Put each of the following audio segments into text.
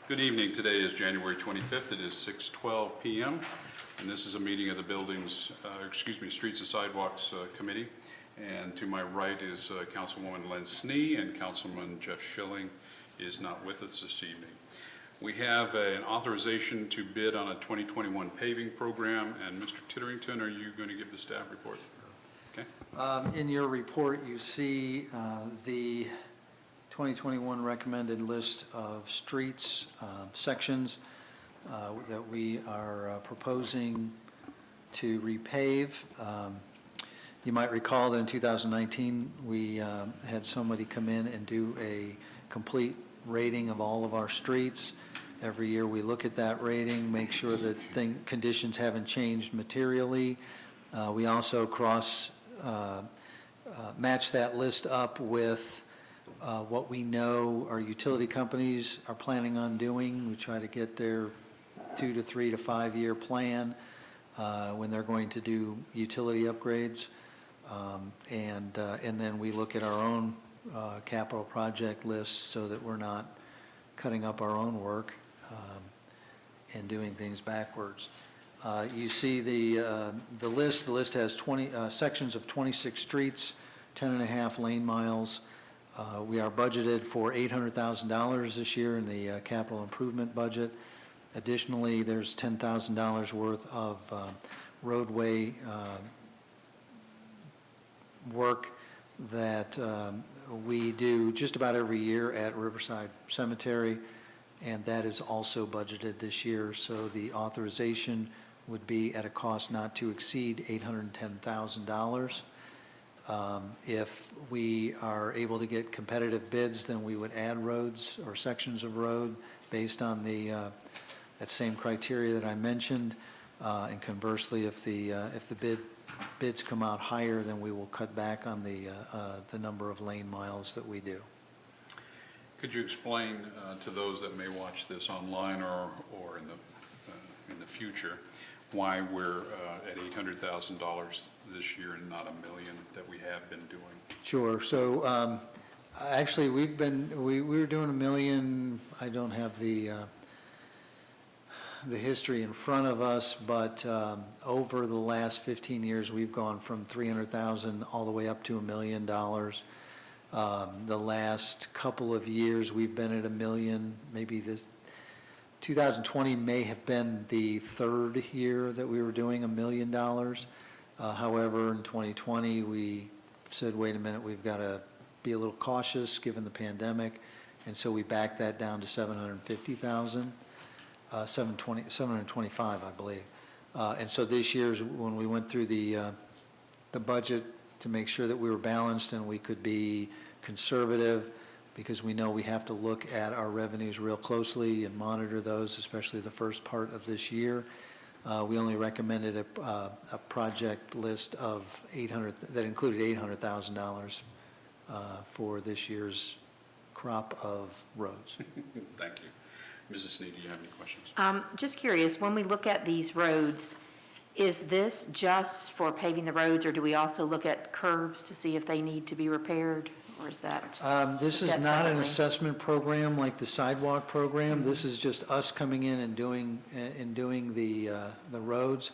Good evening. Today is January 25th. It is 6:12 p.m. and this is a meeting of the Streets and Sidewalks Committee. And to my right is Councilwoman Len Snee, and Councilman Jeff Schilling is not with us this evening. We have an authorization to bid on a 2021 paving program, and Mr. Titterington, are you going to give the staff report? Okay. In your report, you see the 2021 recommended list of streets, sections that we are proposing to repave. You might recall that in 2019, we had somebody come in and do a complete rating of all of our streets. Every year we look at that rating, make sure that conditions haven't changed materially. We also match that list up with what we know our utility companies are planning on doing. We try to get their 2 to 3 to 5 year plan when they're going to do utility upgrades. And then we look at our own capital project lists so that we're not cutting up our own work and doing things backwards. You see the list. The list has 20 sections of 26 streets, 10.5 lane miles. We are budgeted for $800,000 this year in the capital improvement budget. Additionally, there's $10,000 worth of roadway work that we do just about every year at Riverside Cemetery, and that is also budgeted this year. So the authorization would be at a cost not to exceed $810,000. If we are able to get competitive bids, then we would add roads or sections of road based on that same criteria that I mentioned. And conversely, if the bids come out higher, then we will cut back on the number of lane miles that we do. Could you explain to those that may watch this online or in the future why we're at $800,000 this year and not $1 million that we have been doing? Sure. So actually, we were doing $1 million. I don't have the history in front of us, but over the last 15 years, we've gone from $300,000 all the way up to $1 million. The last couple of years, we've been at $1 million. Maybe this 2020 may have been the third year that we were doing $1 million. However, in 2020, we said, wait a minute, we've got to be a little cautious given the pandemic, and so we backed that down to $750,000. 725, I believe. And so this year's when we went through the budget to make sure that we were balanced and we could be conservative, because we know we have to look at our revenues real closely and monitor those, especially the first part of this year. We only recommended a project list of that included $800,000 for this year's crop of roads. Thank you. Mrs. Snee, do you have any questions? Just curious, when we look at these roads, is this just for paving the roads, or do we also look at curbs to see if they need to be repaired, or is that? This is not an assessment program like the sidewalk program. Mm-hmm. This is just us coming in and doing the roads.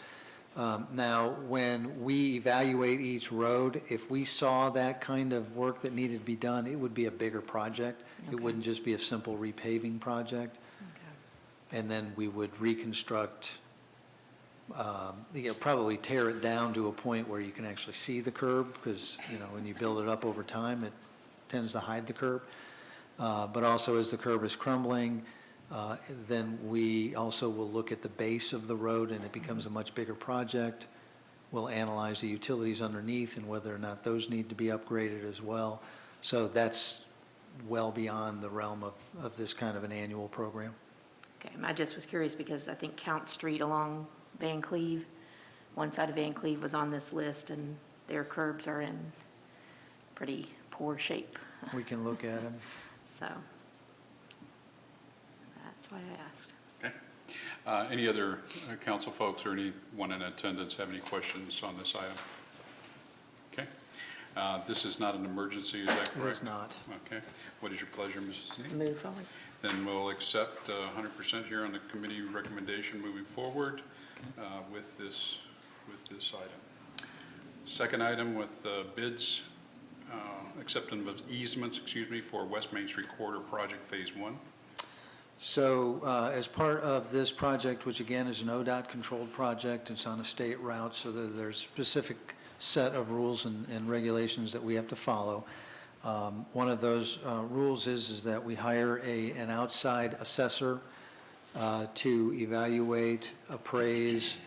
Now, when we evaluate each road, if we saw that kind of work that needed to be done, it would be a bigger project. Okay. It wouldn't just be a simple repaving project. And then we would reconstruct, probably tear it down to a point where you can actually see the curb, because when you build it up over time, it tends to hide the curb. But also, as the curb is crumbling, then we also will look at the base of the road, and it becomes a much bigger project. We'll analyze the utilities underneath and whether or not those need to be upgraded as well. So that's well beyond the realm of this kind of an annual program. Okay, I just was curious because I think Count Street along Van Cleve, one side of Van Cleve was on this list, and their curbs are in pretty poor shape. We can look at them. So that's why I asked. Okay. Any other council folks or anyone in attendance have any questions on this item? Okay. This is not an emergency, is that correct? It is not. Okay. What is your pleasure, Mrs. Snead? Move forward. Then we'll accept 100% here on the committee recommendation moving forward with this item. Second item with bids, acceptance of easements, for West Main Street Corridor Project Phase 1. So as part of this project, which again is an ODOT controlled project, it's on a state route, so there's specific set of rules and regulations that we have to follow. One of those rules is that we hire an outside assessor to evaluate, appraise,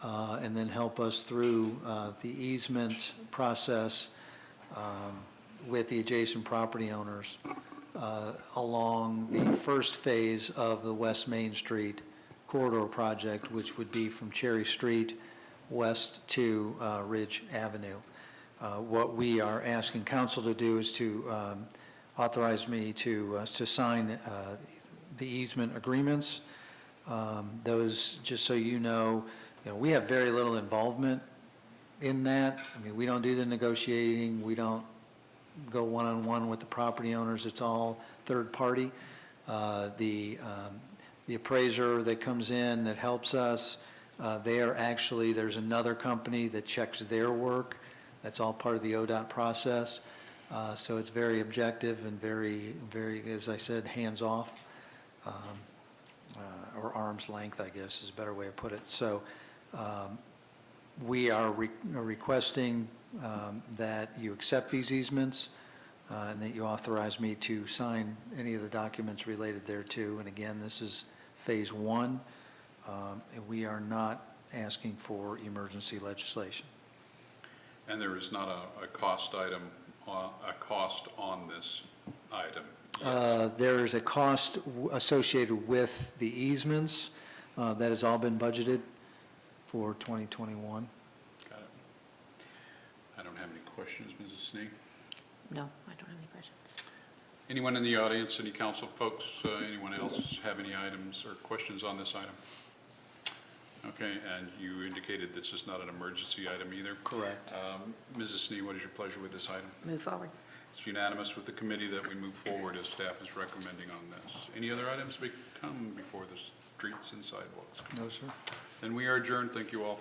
and then help us through the easement process with the adjacent property owners along the first phase of the West Main Street Corridor project, which would be from Cherry Street west to Ridge Avenue. What we are asking council to do is to authorize me to sign the easement agreements. Those, just so you know, we have very little involvement in that. I mean, we don't do the negotiating. We don't go one-on-one with the property owners. It's all third party. The appraiser that comes in that helps us, there's another company that checks their work. That's all part of the ODOT process. So it's very objective and very, very, as I said, hands-off, or arm's length, I guess is a better way to put it. So we are requesting that you accept these easements and that you authorize me to sign any of the documents related thereto. And again, this is phase 1. And we are not asking for emergency legislation. And there is not a cost item, a cost on this item? There is a cost associated with the easements. That has all been budgeted for 2021. Got it. I don't have any questions, Mrs. Snee. No, I don't have any questions. Anyone in the audience, any council folks, anyone else have any items or questions on this item? Okay, and you indicated this is not an emergency item either? Correct. Mrs. Snee, what is your pleasure with this item? Move forward. It's unanimous with the committee that we move forward as staff is recommending on this. Any other items come before the streets and sidewalks? No, sir. Then we are adjourned. Thank you all.